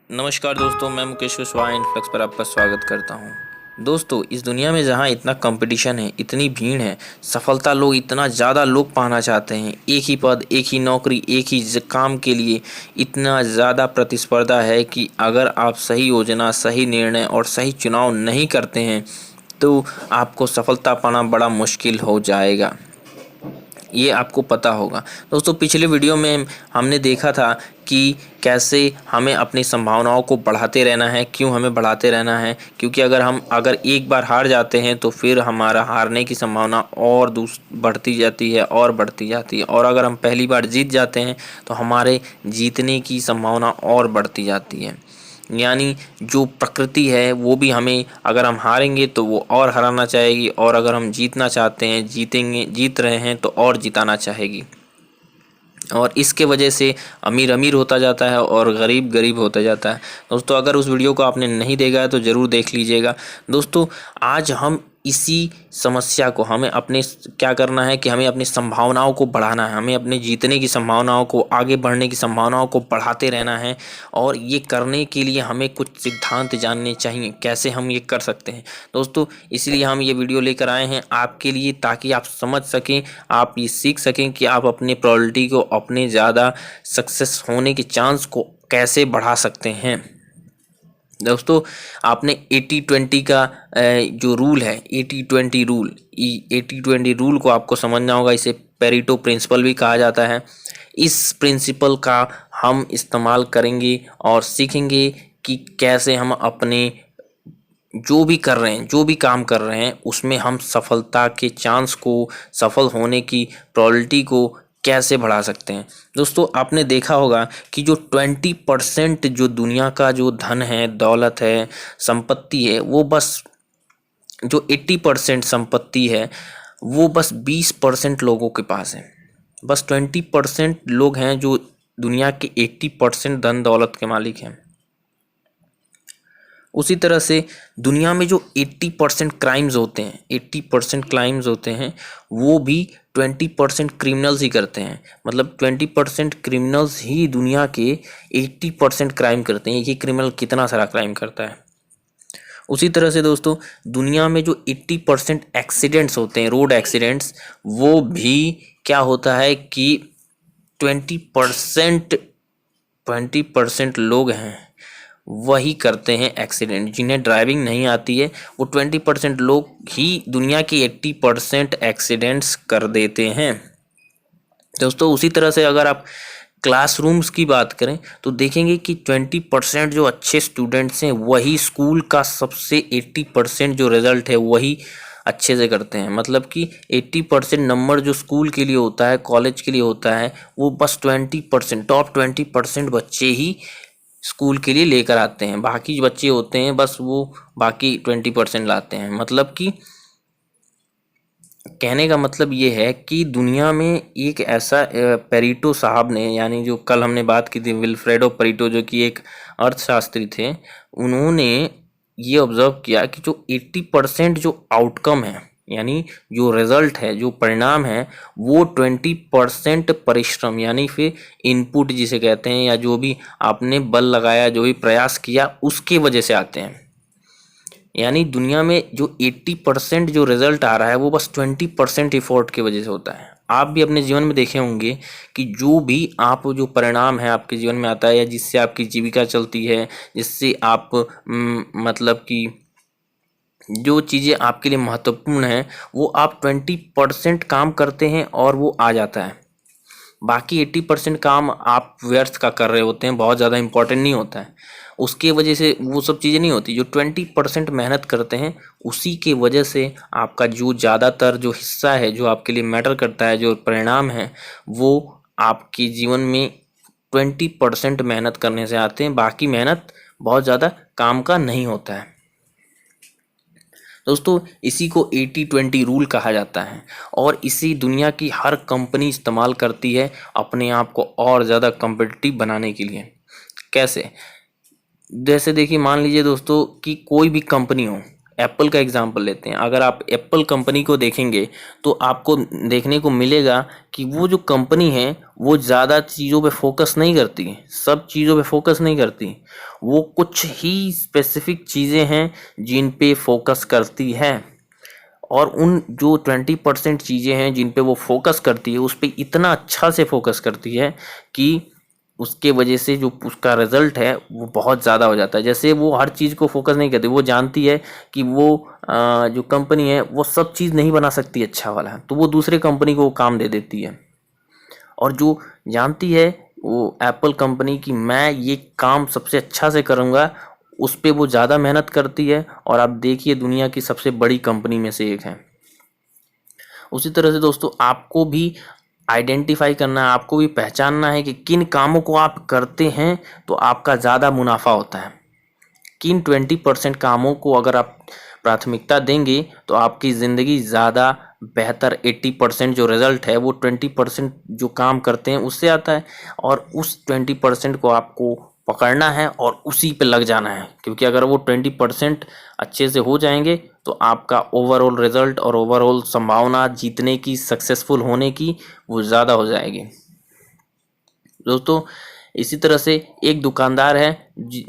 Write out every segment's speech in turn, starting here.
नमस्कार दोस्तों, मैं मुकेश कुशवाहा इनफ्लक्स पर आपका स्वागत करता हूं। दोस्तों, इस दुनिया में जहां इतना कंपटीशन है, इतनी भीड़ है, सफलता लोग इतना ज़्यादा लोग पाना चाहते हैं, एक ही पद, एक ही नौकरी, एक ही काम के लिए इतना ज़्यादा प्रतिस्पर्धा है कि अगर आप सही योजना, सही निर्णय और सही चुनाव नहीं करते हैं तो आपको सफलता पाना बड़ा मुश्किल हो जाएगा। ये आपको पता होगा। दोस्तों, पिछले वीडियो में हमने देखा था कि कैसे हमें अपनी संभावनाओं को बढ़ाते रहना है। क्यों हमें बढ़ाते रहना है? क्योंकि अगर एक बार हार जाते हैं तो फिर हमारा हारने की संभावना और बढ़ती जाती है और बढ़ती जाती है, और अगर हम पहली बार जीत जाते हैं तो हमारे जीतने की संभावना और बढ़ती जाती है। यानी जो प्रकृति है वो भी हमें, अगर हम हारेंगे तो वो और हराना चाहेगी, और अगर हम जीतना चाहते हैं, जीत रहे हैं तो और जिताना चाहेगी। और इसके वजह से अमीर अमीर होता जाता है और गरीब गरीब होता जाता है। दोस्तों, अगर उस वीडियो को आपने नहीं देखा है तो ज़रूर देख लीजिएगा। दोस्तों, आज हम इसी समस्या को, हमें अपने क्या करना है कि हमें अपनी संभावनाओं को बढ़ाना है, हमें अपने जीतने की संभावनाओं को, आगे बढ़ने की संभावनाओं को बढ़ाते रहना है। और ये करने के लिए हमें कुछ सिद्धांत जानने चाहिए, कैसे हम ये कर सकते हैं। दोस्तों, इसलिए हम ये वीडियो लेकर आए हैं आपके लिए, ताकि आप समझ सकें, आप ये सीख सकें कि आप अपने प्रोबेबिलिटी को, अपने ज़्यादा सक्सेस होने के चांस को कैसे बढ़ा सकते हैं। दोस्तों, आपने 80-20 का जो रूल है, 80-20 रूल, 80-20 रूल को आपको समझना होगा। इसे पेरेटो प्रिंसिपल भी कहा जाता है। इस प्रिंसिपल का हम इस्तेमाल करेंगे और सीखेंगे कि कैसे हम अपने जो भी कर रहे हैं, जो भी काम कर रहे हैं, उसमें हम सफलता के चांस को, सफल होने की प्रोबेबिलिटी को कैसे बढ़ा सकते हैं। दोस्तों, आपने देखा होगा कि जो 20% जो दुनिया का जो धन है, दौलत है, संपत्ति है, वो बस, जो 80% संपत्ति है वो बस 20% लोगों के पास है। बस 20% लोग हैं जो दुनिया के 80% धन दौलत के मालिक हैं। उसी तरह से दुनिया में जो 80% क्राइम्स होते हैं, 80% क्राइम्स होते हैं, वो भी 20% क्रिमिनल्स ही करते हैं। मतलब 20% क्रिमिनल्स ही दुनिया के 80% क्राइम करते हैं। ये क्रिमिनल कितना सारा क्राइम करता है। उसी तरह से दोस्तों, दुनिया में जो 80% एक्सीडेंट्स होते हैं, रोड एक्सीडेंट्स, वो भी क्या होता है कि 20% 20% लोग हैं वही करते हैं एक्सीडेंट। जिन्हें ड्राइविंग नहीं आती है, वो 20% लोग ही दुनिया की 80% एक्सीडेंट्स कर देते हैं। दोस्तों, उसी तरह से अगर आप क्लासरूम्स की बात करें तो देखेंगे कि 20% जो अच्छे स्टूडेंट्स हैं वही स्कूल का सबसे 80% जो रिजल्ट है वही अच्छे से करते हैं। मतलब कि 80% नंबर जो स्कूल के लिए होता है, कॉलेज के लिए होता है, वो बस 20%, टॉप 20% बच्चे ही स्कूल के लिए लेकर आते हैं। बाकी बच्चे होते हैं बस वो बाकी 20% लाते हैं। मतलब कि कहने का मतलब ये है कि दुनिया में एक ऐसा पेरेटो साहब ने, यानी जो कल हमने बात की थी, विल्फ्रेडो पेरेटो, जो कि एक अर्थशास्त्री थे, उन्होंने ये ऑब्जर्व किया कि जो 80% जो आउटकम है, यानी जो रिजल्ट है, जो परिणाम है, वो 20% परिश्रम, यानी फिर इनपुट जिसे कहते हैं, या जो भी आपने बल लगाया, जो भी प्रयास किया, उसके वजह से आते हैं। यानी दुनिया में जो 80% जो रिजल्ट आ रहा है वो बस 20% एफर्ट की वजह से होता है। आप भी अपने जीवन में देखे होंगे कि जो भी आप, जो परिणाम है आपके जीवन में आता है, या जिससे आपकी जीविका चलती है, जिससे आप मतलब कि जो चीज़ें आपके लिए महत्वपूर्ण हैं, वो आप 20% काम करते हैं और वो आ जाता है। बाकी 80% काम आप व्यर्थ का कर रहे होते हैं, बहुत ज़्यादा इंपॉर्टेंट नहीं होता है, उसके वजह से वो सब चीज़ें नहीं होती। जो 20% मेहनत करते हैं, उसी के वजह से आपका जो ज़्यादातर जो हिस्सा है, जो आपके लिए मैटर करता है, जो परिणाम है, वो आपके जीवन में 20% मेहनत करने से आते हैं। बाकी मेहनत बहुत ज़्यादा काम का नहीं होता है। दोस्तों, इसी को 80-20 रूल कहा जाता है, और इसी दुनिया की हर कंपनी इस्तेमाल करती है अपने आप को और ज़्यादा कम्पिटिटिव बनाने के लिए। कैसे? जैसे देखिए, मान लीजिए दोस्तों कि कोई भी कंपनी हो, एप्पल का एग्जांपल लेते हैं। अगर आप एप्पल कंपनी को देखेंगे तो आपको देखने को मिलेगा कि वो जो कंपनी है वो ज़्यादा चीज़ों पे फोकस नहीं करती, सब चीज़ों पे फोकस नहीं करती। वो कुछ ही स्पेसिफिक चीज़ें हैं जिन पे फोकस करती है, और उन जो 20% चीज़ें हैं जिन पे वो फोकस करती है उस पे इतना अच्छा से फोकस करती है कि उसके वजह से जो उसका रिजल्ट है वो बहुत ज़्यादा हो जाता है। जैसे वो हर चीज़ को फोकस नहीं करती, वो जानती है कि वो जो कंपनी है वो सब चीज़ नहीं बना सकती अच्छा वाला, तो वो दूसरे कंपनी को वो काम दे देती है। और जो जानती है वो एप्पल कंपनी की मैं ये काम सबसे अच्छा से करूँगा, उस पे वो ज़्यादा मेहनत करती है, और आप देखिए दुनिया की सबसे बड़ी कंपनी में से एक है। उसी तरह से दोस्तों आपको भी आइडेंटिफाई करना है, आपको भी पहचानना है कि किन कामों को आप करते हैं तो आपका ज़्यादा मुनाफा होता है। किन 20% कामों को अगर आप प्राथमिकता देंगे तो आपकी ज़िंदगी ज़्यादा बेहतर, 80% जो रिज़ल्ट है वो 20% जो काम करते हैं उससे आता है, और उस 20% को आपको पकड़ना है और उसी पे लग जाना है, क्योंकि अगर वो 20% अच्छे से हो जाएंगे तो आपका ओवरऑल रिज़ल्ट और ओवरऑल संभावना जीतने की, सक्सेसफुल होने की, वो ज़्यादा हो जाएगी। दोस्तों इसी तरह से एक दुकानदार है,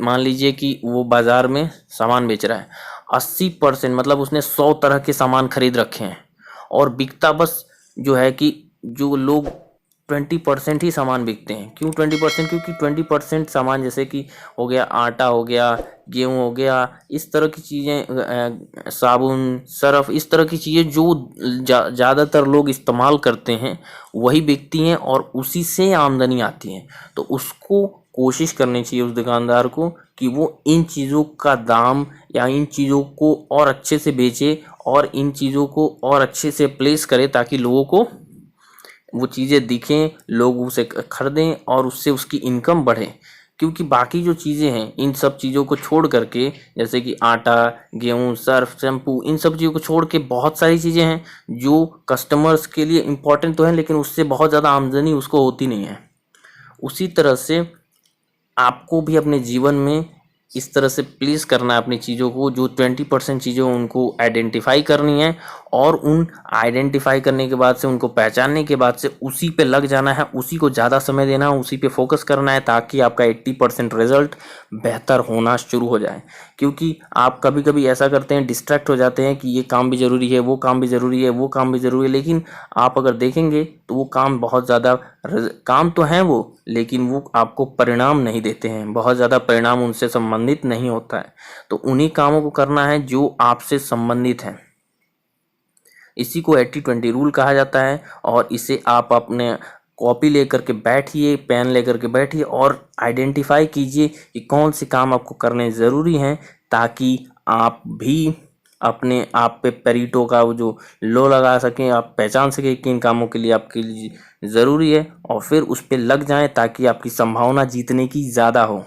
मान लीजिए कि वो बाज़ार में सामान बेच रहा है, 80% मतलब उसने 100 तरह के सामान खरीद रखे हैं, और बिकता बस जो है कि जो लोग 20% ही सामान बिकते हैं। क्यों 20%? क्योंकि 20% सामान जैसे कि हो गया आटा, हो गया गेहूँ, हो गया इस तरह की चीज़ें, साबुन, सर्फ, इस तरह की चीज़ें जो ज़्यादातर लोग इस्तेमाल करते हैं वही बिकती हैं और उसी से आमदनी आती है। तो उसको कोशिश करनी चाहिए उस दुकानदार को कि वो इन चीज़ों का दाम या इन चीज़ों को और अच्छे से बेचे और इन चीज़ों को और अच्छे से प्लेस करे, ताकि लोगों को वो चीज़ें दिखें, लोग उसे खरीदें और उससे उसकी इनकम बढ़े। क्योंकि बाकी जो चीज़ें हैं इन सब चीज़ों को छोड़ करके, जैसे कि आटा, गेहूँ, सर्फ, शैम्पू, इन सब चीज़ों को छोड़ के बहुत सारी चीज़ें हैं जो कस्टमर्स के लिए इम्पोर्टेंट तो हैं, लेकिन उससे बहुत ज़्यादा आमदनी उसको होती नहीं है। उसी तरह से आपको भी अपने जीवन में इस तरह से प्लेस करना है अपनी चीज़ों को, जो 20% चीज़ें उनको आइडेंटिफाई करनी है, और उन आइडेंटिफाई करने के बाद से, उनको पहचानने के बाद से उसी पे लग जाना है, उसी को ज़्यादा समय देना है, उसी पे फोकस करना है, ताकि आपका 80% रिजल्ट बेहतर होना शुरू हो जाए। क्योंकि आप कभी कभी ऐसा करते हैं, डिस्ट्रैक्ट हो जाते हैं कि ये काम भी ज़रूरी है, वो काम भी ज़रूरी है, वो काम भी ज़रूरी है, लेकिन आप अगर देखेंगे तो वो काम बहुत ज़्यादा काम तो हैं वो, लेकिन वो आपको परिणाम नहीं देते हैं, बहुत ज़्यादा परिणाम उनसे संबंधित नहीं होता है। तो उन्हीं कामों को करना है जो आपसे संबंधित हैं। इसी को 80-20 रूल कहा जाता है, और इसे आप अपने कॉपी लेकर के बैठिए, पेन लेकर के बैठिए और आइडेंटिफाई कीजिए कि कौन से काम आपको करने ज़रूरी हैं, ताकि आप भी अपने आप पे पेरीटो का वो जो लो लगा सकें, आप पहचान सकें कि इन कामों के लिए आपके लिए ज़रूरी है, और फिर उस पर लग जाएं, ताकि आपकी संभावना जीतने की ज़्यादा हो।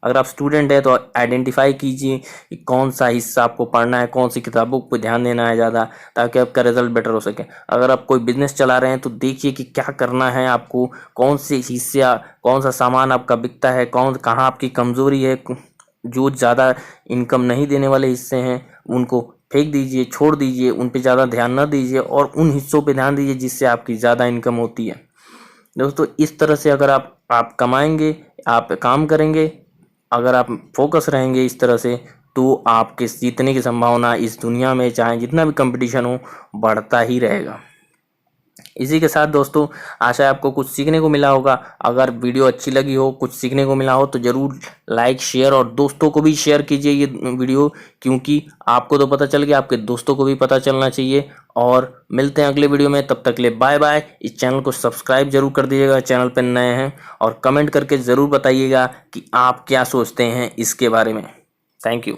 अगर आप स्टूडेंट हैं तो आइडेंटिफाई कीजिए कि कौन सा हिस्सा आपको पढ़ना है, कौन सी किताबों पर ध्यान देना है ज़्यादा, ताकि आपका रिजल्ट बेटर हो सके। अगर आप कोई बिजनेस चला रहे हैं तो देखिए कि क्या करना है आपको, कौन से हिस्सा, कौन सा सामान आपका बिकता है, कहाँ आपकी कमज़ोरी है। जो ज़्यादा इनकम नहीं देने वाले हिस्से हैं उनको फेंक दीजिए, छोड़ दीजिए, उन पे ज़्यादा ध्यान न दीजिए, और उन हिस्सों पे ध्यान दीजिए जिससे आपकी ज़्यादा इनकम होती है। दोस्तों इस तरह से अगर आप कमाएंगे, आप काम करेंगे, अगर आप फोकस रहेंगे इस तरह से, तो आपके जीतने की संभावना इस दुनिया में चाहे जितना भी कंपटीशन हो बढ़ता ही रहेगा। इसी के साथ दोस्तों आशा है आपको कुछ सीखने को मिला होगा। अगर वीडियो अच्छी लगी हो, कुछ सीखने को मिला हो, तो ज़रूर लाइक, शेयर और दोस्तों को भी शेयर कीजिए ये वीडियो, क्योंकि आपको तो पता चल गया, आपके दोस्तों को भी पता चलना चाहिए। और मिलते हैं अगले वीडियो में, तब तक के लिए बाय बाय। इस चैनल को सब्सक्राइब जरूर कर दीजिएगा चैनल पर नए हैं, और कमेंट करके ज़रूर बताइएगा कि आप क्या सोचते हैं इसके बारे में। Thank you.